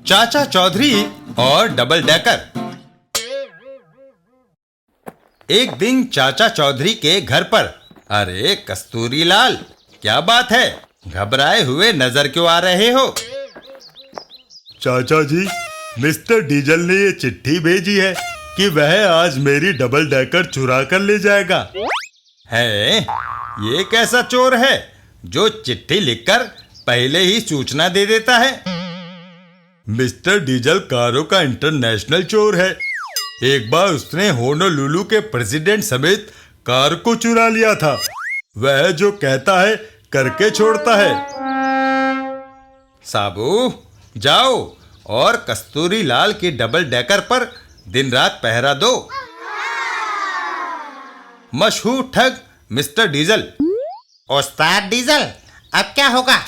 चाचा चौधरी और double decker. एक दिन चाचा चौधरी के घर पर, अरे कस्तूरी लाल, क्या बात है, घबराए हुए नजर क्यों आ रहे हो? चाचा जी, मिस्टर डीजल ने ये चिट्ठी भेजी है कि वह आज मेरी डबल डेकर चुरा कर ले जाएगा। है, ये कैसा चोर है जो चिट्ठी लिखकर पहले ही सूचना दे देता है? मिस्टर डीजल कारों का इंटरनेशनल चोर है। एक बार उसने होनोलुलु के प्रेसिडेंट समेत कार को चुरा लिया था। वह जो कहता है करके छोड़ता है। साबू, जाओ और कस्तूरी लाल की डबल डेकर पर दिन रात पहरा दो। मशहूर ठग मिस्टर डीजल। उस्ताद डीजल, अब क्या होगा?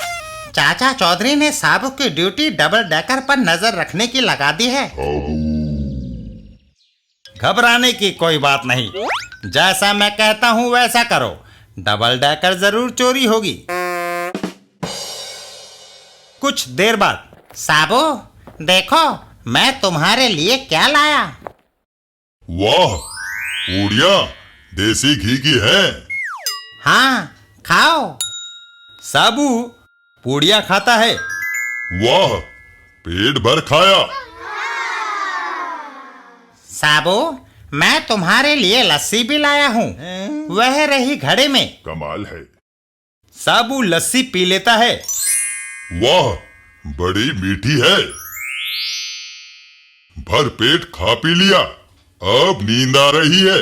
चाचा चौधरी ने साबू की ड्यूटी डबल डेकर पर नजर रखने की लगा दी है। घबराने की कोई बात नहीं, जैसा मैं कहता हूं वैसा करो, डबल डेकर जरूर चोरी होगी। कुछ देर बाद, साबू देखो, मैं तुम्हारे लिए क्या लाया। वाह, पूड़ियाँ देसी घी की है। हाँ, खाओ। साबू पूड़ियाँ खाता है। वाह, पेट भर खाया। साबू, मैं तुम्हारे लिए लस्सी भी लाया हूँ, वह रही घड़े में। कमाल है। साबू लस्सी पी लेता है। वाह, बड़ी मीठी है। भर पेट खा पी लिया, अब नींद आ रही है।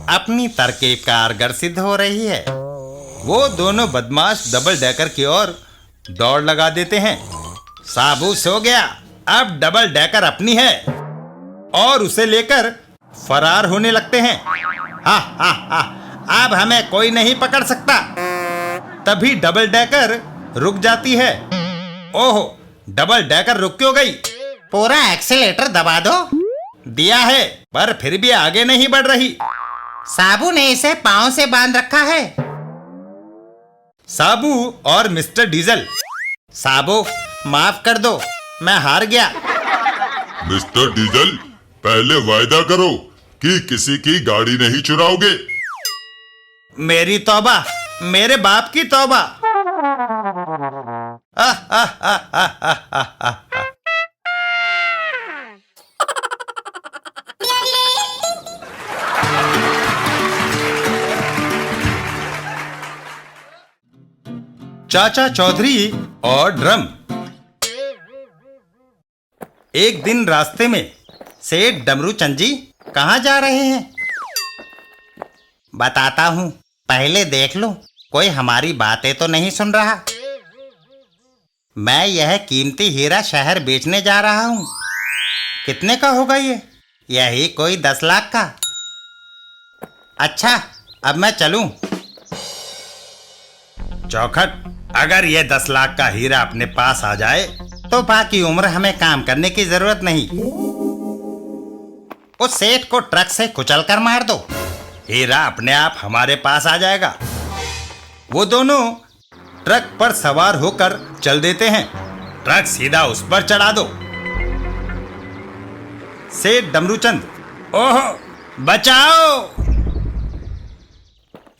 अपनी तरकीब कारगर सिद्ध हो रही है। वो दोनों बदमाश डबल डेकर की ओर दौड़ लगा देते हैं। साबू सो गया, अब डबल डेकर अपनी है और उसे लेकर फरार होने लगते हैं। हा हा हा, अब हमें कोई नहीं पकड़ सकता। तभी डबल डेकर रुक जाती है। ओह, डबल डेकर रुक क्यों गई? पूरा एक्सीलेटर दबा दो। दिया है, पर फिर भी आगे नहीं बढ़ रही। साबू ने इसे पांव से बांध रखा है। साबू और मिस्टर डीजल। साबू, माफ कर दो, मैं हार गया। मिस्टर डीजल, पहले वायदा करो कि किसी की गाड़ी नहीं चुराओगे। मेरी तौबा, मेरे बाप की तौबा। आह, आह, आह, आह, आह, आह, आह। चाचा चौधरी और ड्रम। एक दिन रास्ते में सेठ डमरूचंद जी कहाँ जा रहे हैं? बताता हूँ, पहले देख लो कोई हमारी बातें तो नहीं सुन रहा। मैं यह कीमती हीरा शहर बेचने जा रहा हूँ। कितने का होगा ये? यही कोई 10 लाख का। अच्छा, अब मैं चलूं? चौखट, अगर ये 10 लाख का हीरा अपने पास आ जाए तो बाकी उम्र हमें काम करने की जरूरत नहीं। उस सेठ को ट्रक से कुचल कर मार दो। हीरा अपने आप हमारे पास आ जाएगा। वो दोनों ट्रक पर सवार होकर चल देते हैं। ट्रक सीधा उस पर चढ़ा दो। सेठ डमरूचंद, ओह बचाओ!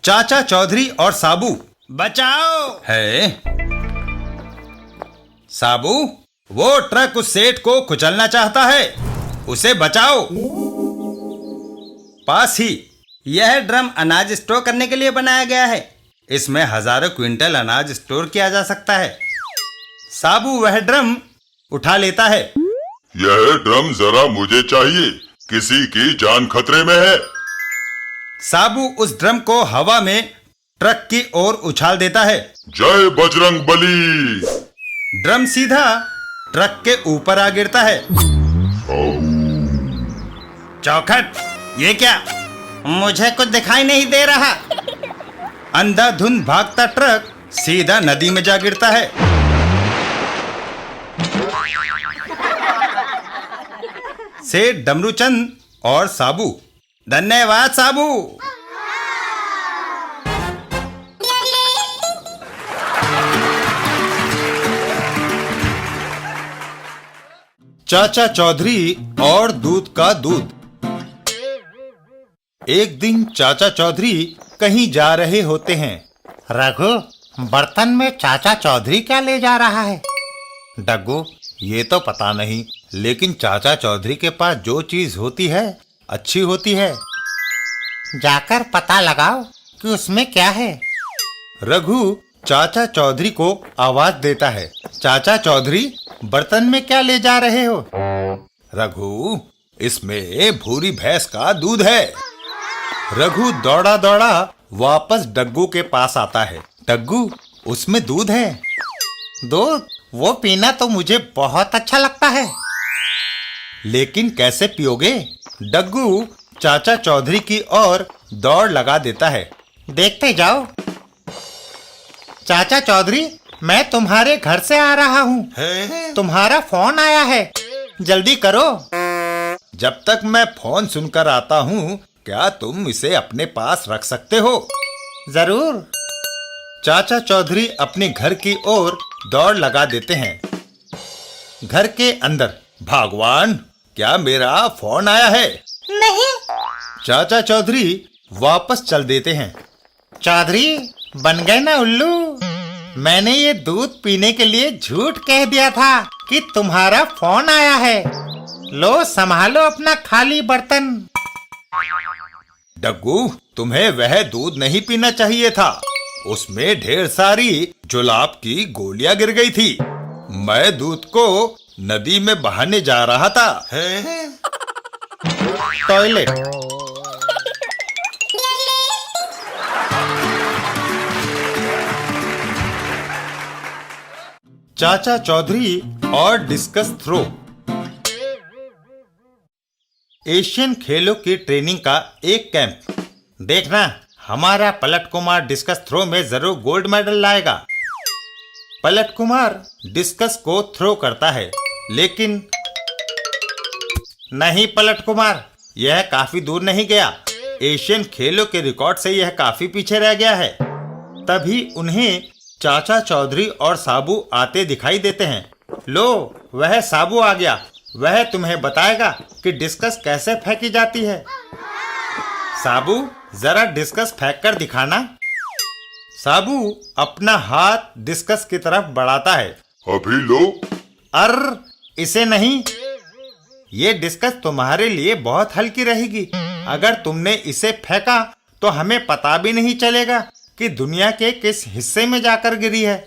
चाचा चौधरी और साबू, बचाओ! है साबू, वो ट्रक उस सेठ को कुचलना चाहता है, उसे बचाओ। पास ही यह ड्रम अनाज स्टोर करने के लिए बनाया गया है। इसमें हजारों क्विंटल अनाज स्टोर किया जा सकता है। साबू वह ड्रम उठा लेता है। यह ड्रम जरा मुझे चाहिए, किसी की जान खतरे में है। साबू उस ड्रम को हवा में ट्रक की ओर उछाल देता है। जय बजरंग बली! ड्रम सीधा ट्रक के ऊपर आ गिरता है। चौखट, ये क्या? मुझे कुछ दिखाई नहीं दे रहा। अंधाधुंध भागता ट्रक सीधा नदी में जा गिरता है। सेठ डमरूचंद और साबू, धन्यवाद साबू। चाचा चौधरी और दूध का दूध। एक दिन चाचा चौधरी कहीं जा रहे होते हैं। रघु, बर्तन में चाचा चौधरी क्या ले जा रहा है? डग्गू, ये तो पता नहीं, लेकिन चाचा चौधरी के पास जो चीज होती है अच्छी होती है। जाकर पता लगाओ कि उसमें क्या है। रघु चाचा चौधरी को आवाज देता है। चाचा चौधरी, बर्तन में क्या ले जा रहे हो? रघु, इसमें भूरी भैंस का दूध है। रघु दौड़ा दौड़ा वापस डग्गू के पास आता है। डग्गू, उसमें दूध है। दूध? वो पीना तो मुझे बहुत अच्छा लगता है। लेकिन कैसे पियोगे? डग्गू चाचा चौधरी की ओर दौड़ लगा देता है। देखते जाओ। चाचा चौधरी, मैं तुम्हारे घर से आ रहा हूँ। तुम्हारा फोन आया है, जल्दी करो। जब तक मैं फोन सुनकर आता हूँ, क्या तुम इसे अपने पास रख सकते हो? जरूर। चाचा चौधरी अपने घर की ओर दौड़ लगा देते हैं। घर के अंदर, भगवान, क्या मेरा फोन आया है? नहीं। चाचा चौधरी वापस चल देते हैं। चौधरी, बन गए ना उल्लू। मैंने ये दूध पीने के लिए झूठ कह दिया था कि तुम्हारा फोन आया है। लो, संभालो अपना खाली बर्तन। डग्गू, तुम्हें वह दूध नहीं पीना चाहिए था। उसमें ढेर सारी जुलाब की गोलियां गिर गई थी। मैं दूध को नदी में बहाने जा रहा था। टॉयलेट। चाचा चौधरी और डिस्कस थ्रो। एशियन खेलों की ट्रेनिंग का एक कैंप। देखना, हमारा पलट कुमार डिस्कस थ्रो में जरूर गोल्ड मेडल लाएगा। पलट कुमार डिस्कस को थ्रो करता है, लेकिन नहीं पलट कुमार, यह काफी दूर नहीं गया। एशियन खेलों के रिकॉर्ड से यह काफी पीछे रह गया है। तभी उन्हें चाचा चौधरी और साबू आते दिखाई देते हैं। लो, वह साबू आ गया। वह तुम्हें बताएगा कि डिस्कस कैसे फेंकी जाती है। साबू, जरा डिस्कस फेंक कर दिखाना। साबू अपना हाथ डिस्कस की तरफ बढ़ाता है। अभी लो। अर्र, इसे नहीं। ये डिस्कस तुम्हारे लिए बहुत हल्की रहेगी। अगर तुमने इसे फेंका तो हमें पता भी नहीं चलेगा कि दुनिया के किस हिस्से में जाकर गिरी है।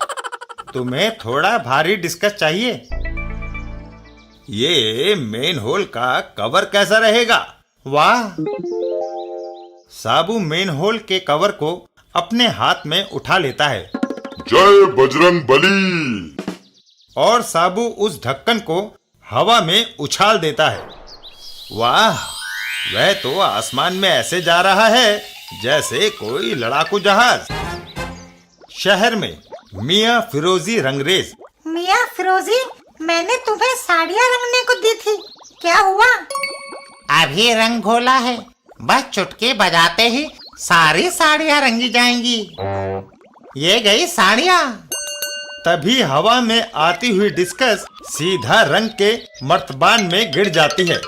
तुम्हें थोड़ा भारी डिस्कस चाहिए। ये मेन होल का कवर कैसा रहेगा? वाह! साबू मेन होल के कवर को अपने हाथ में उठा लेता है। जय बजरंग बली। और साबू उस ढक्कन को हवा में उछाल देता है। वाह, वह तो आसमान में ऐसे जा रहा है जैसे कोई लड़ाकू जहाज। शहर में मियाँ फिरोजी रंगरेज। मियाँ फिरोजी, मैंने तुम्हें साड़ियाँ रंगने को दी थी, क्या हुआ? अभी रंग घोला है, बस चुटकी बजाते ही सारी साड़ियाँ रंगी जाएंगी। ये गई साड़ियाँ। तभी हवा में आती हुई डिस्कस सीधा रंग के मर्तबान में गिर जाती है।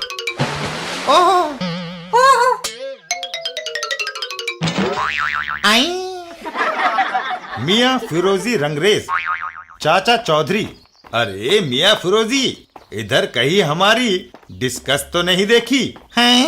ओह! ओह! आई! मियाँ फिरोजी रंगरेज। चाचा चौधरी, अरे मियाँ फिरोजी, इधर कहीं हमारी डिस्कस तो नहीं देखी? हैं?